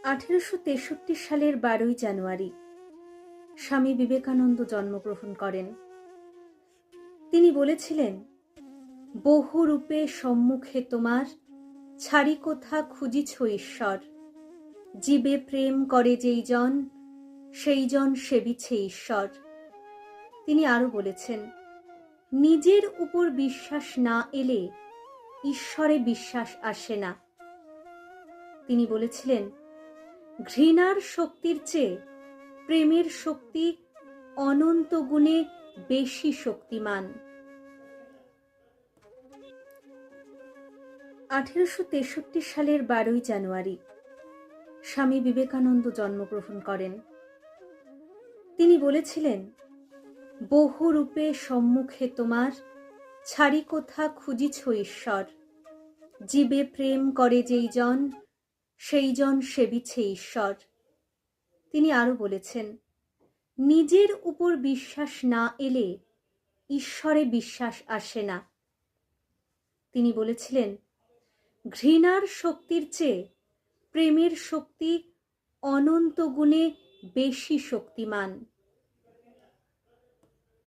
1863 সালের 12ই জানুয়ারি স্বামী বিবেকানন্দ জন্মগ্রহণ করেন। তিনি বলেছিলেন, বহু রূপে সম্মুখে তোমার, ছাড়ি কোথা খুঁজিছ ঈশ্বর। জীবে প্রেম করে যেই জন, সেই জন সেবিছে ঈশ্বর। তিনি আরো বলেছেন, নিজের উপর বিশ্বাস না এলে ঈশ্বরে বিশ্বাস আসে না। তিনি বলেছিলেন, ঘৃণার শক্তির চেয়ে প্রেমের শক্তি অনন্ত গুণে বেশি শক্তিমান। 1863 সালের 12ই জানুয়ারি স্বামী বিবেকানন্দ জন্মগ্রহণ করেন। তিনি বলেছিলেন, বহু রূপে সম্মুখে তোমার, ছাড়ি কোথা খুঁজিছ ঈশ্বর। জীবে প্রেম করে যেই জন, সেই জন সেবিছে ঈশ্বর। তিনি আরো বলেছেন, নিজের উপর বিশ্বাস না এলে ঈশ্বরে বিশ্বাস আসে না। তিনি বলেছিলেন, ঘৃণার শক্তির চেয়ে প্রেমের শক্তি অনন্ত গুণে বেশি শক্তিমান।